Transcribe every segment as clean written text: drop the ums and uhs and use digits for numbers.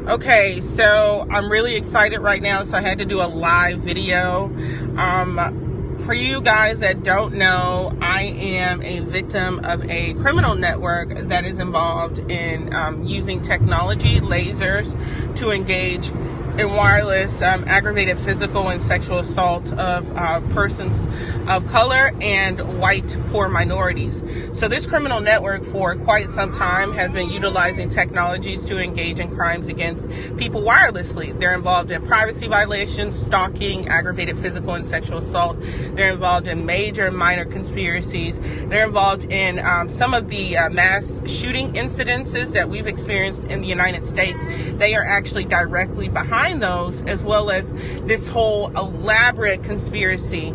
Okay, so I'm really excited right now, so I had to do a live video. For you guys that don't know, I am a victim of a criminal network that is involved in using technology, lasers, to engage in wireless, aggravated physical and sexual assault of persons of color and white poor minorities. So this criminal network for quite some time has been utilizing technologies to engage in crimes against people wirelessly. They're involved in privacy violations, stalking, aggravated physical and sexual assault. They're involved in major and minor conspiracies. They're involved in some of the mass shooting incidences that we've experienced in the United States. They are actually directly behind those, as well as this whole elaborate conspiracy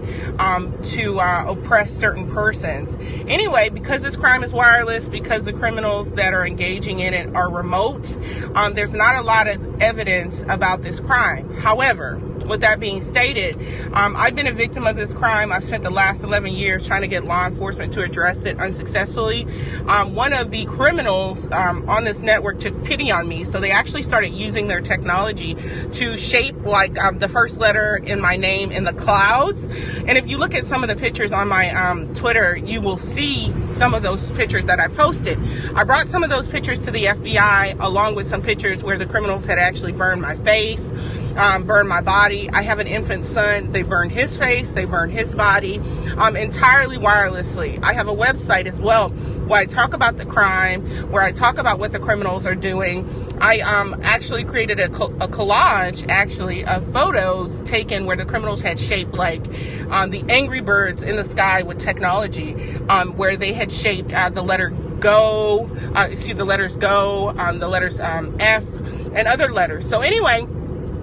to oppress certain persons. Anyway, because this crime is wireless, because the criminals that are engaging in it are remote, there's not a lot of evidence about this crime. However, with that being stated, I've been a victim of this crime. I've spent the last 11 years trying to get law enforcement to address it unsuccessfully. One of the criminals on this network took pity on me, so they actually started using their technology to shape like the first letter in my name in the clouds. And if you look at some of the pictures on my Twitter, you will see some of those pictures that I posted. I brought some of those pictures to the FBI, along with some pictures where the criminals had actually burned my face, burned my body. I have an infant son. They burned his face. They burned his body, entirely wirelessly. I have a website as well where I talk about the crime, where I talk about what the criminals are doing. I actually created a collage, actually, of photos taken where the criminals had shaped like the Angry Birds in the sky with technology, where they had shaped the letter go, the letters go, the letters F, and other letters. So anyway,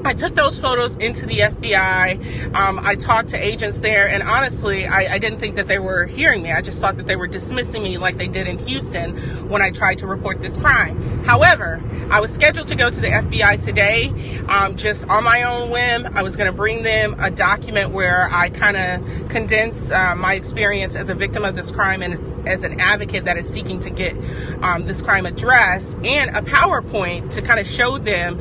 I took those photos into the FBI. I talked to agents there, and honestly, I didn't think that they were hearing me. I just thought that they were dismissing me like they did in Houston when I tried to report this crime. However, I was scheduled to go to the FBI today, just on my own whim. I was going to bring them a document where I kind of condense my experience as a victim of this crime and as an advocate that is seeking to get this crime addressed, and a PowerPoint to kind of show them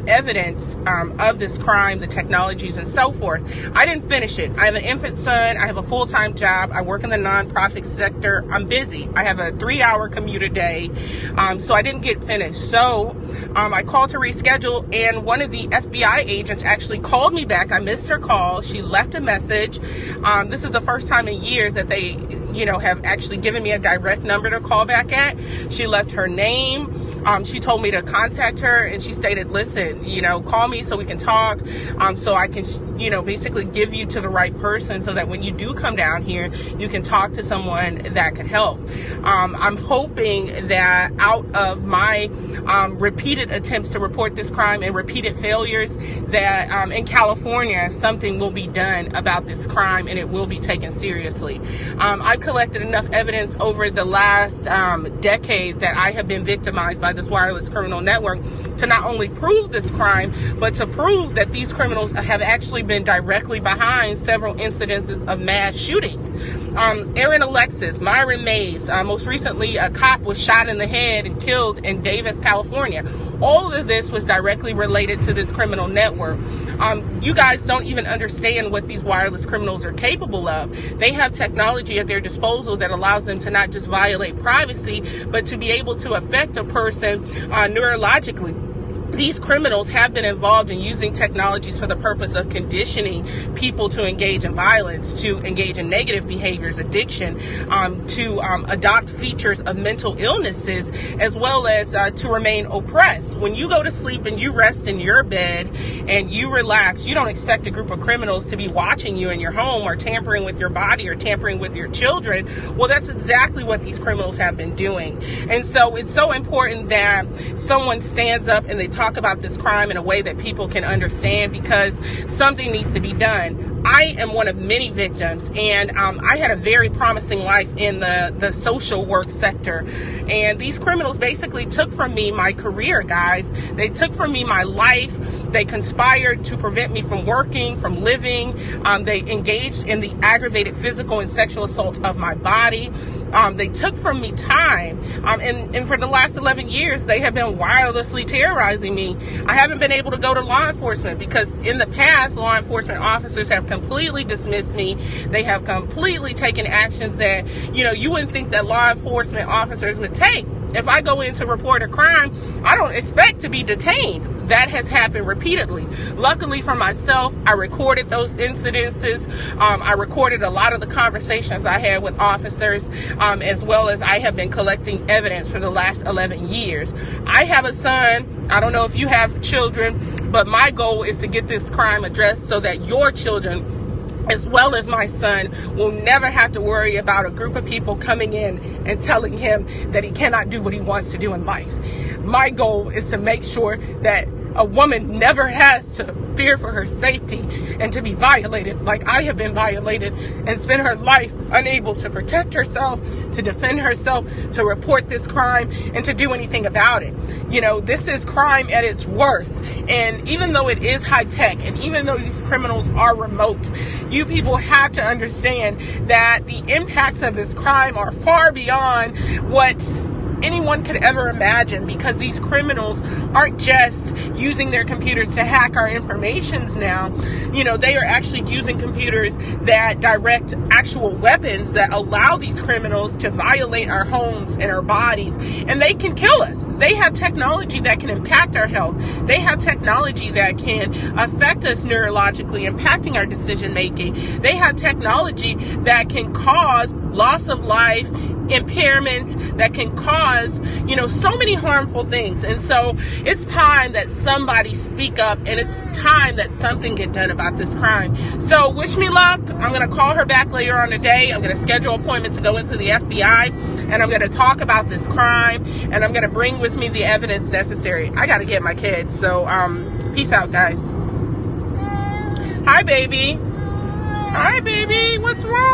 evidence of this crime, the technologies, and so forth. I didn't finish it. I have an infant son. I have a full-time job. I work in the nonprofit sector. I'm busy. I have a 3-hour commute a day, so I didn't get finished. So I called to reschedule, and one of the FBI agents actually called me back. I missed her call. She left a message. This is the first time in years that they, have actually given me a direct number to call back at. She left her name. She told me to contact her, and she stated, listen, call me so we can talk, so I can, basically give you to the right person so that when you do come down here, you can talk to someone that can help. I'm hoping that out of my repeated attempts to report this crime and repeated failures, that in California, something will be done about this crime and it will be taken seriously. I've collected enough evidence over the last decade that I have been victimized by this wireless criminal network to not only prove this crime, but to prove that these criminals have actually been directly behind several incidences of mass shootings. Aaron Alexis, Myron Mays, most recently a cop was shot in the head and killed in Davis, California. All of this was directly related to this criminal network. You guys don't even understand what these wireless criminals are capable of. They have technology at their disposal that allows them to not just violate privacy, but to be able to affect a person neurologically. These criminals have been involved in using technologies for the purpose of conditioning people to engage in violence, to engage in negative behaviors, addiction, to adopt features of mental illnesses, as well as to remain oppressed. When you go to sleep and you rest in your bed and you relax, you don't expect a group of criminals to be watching you in your home or tampering with your body or tampering with your children. Well, that's exactly what these criminals have been doing. And so it's so important that someone stands up and they talk about this crime in a way that people can understand, because something needs to be done. I am one of many victims, and I had a very promising life in the social work sector. And these criminals basically took from me my career, guys. They took from me my life. They conspired to prevent me from working, from living. They engaged in the aggravated physical and sexual assault of my body. They took from me time. And for the last 11 years, they have been wirelessly terrorizing me. I haven't been able to go to law enforcement because in the past, law enforcement officers have completely dismissed me. They have completely taken actions that, you wouldn't think that law enforcement officers would take. If I go in to report a crime, I don't expect to be detained. That has happened repeatedly. Luckily for myself, I recorded those incidences. I recorded a lot of the conversations I had with officers, as well as I have been collecting evidence for the last 11 years. I have a son. I don't know if you have children, but my goal is to get this crime addressed so that your children, as well as my son, will never have to worry about a group of people coming in and telling him that he cannot do what he wants to do in life. My goal is to make sure that a woman never has to fear for her safety and to be violated like I have been violated and spend her life unable to protect herself, to defend herself, to report this crime, and to do anything about it. This is crime at its worst. And even though it is high tech, and even though these criminals are remote, you people have to understand that the impacts of this crime are far beyond what anyone could ever imagine, because these criminals aren't just using their computers to hack our informations now. They are actually using computers that direct actual weapons that allow these criminals to violate our homes and our bodies, and they can kill us. They have technology that can impact our health. They have technology that can affect us neurologically, impacting our decision making. They have technology that can cause loss of life, impairments, that can cause, so many harmful things. And so it's time that somebody speak up, and it's time that something get done about this crime. So wish me luck. I'm going to call her back later on today. I'm going to schedule an appointment to go into the FBI, and I'm going to talk about this crime, and I'm going to bring with me the evidence necessary. I got to get my kids. So, peace out, guys. Hi, baby. Hi, baby. What's wrong?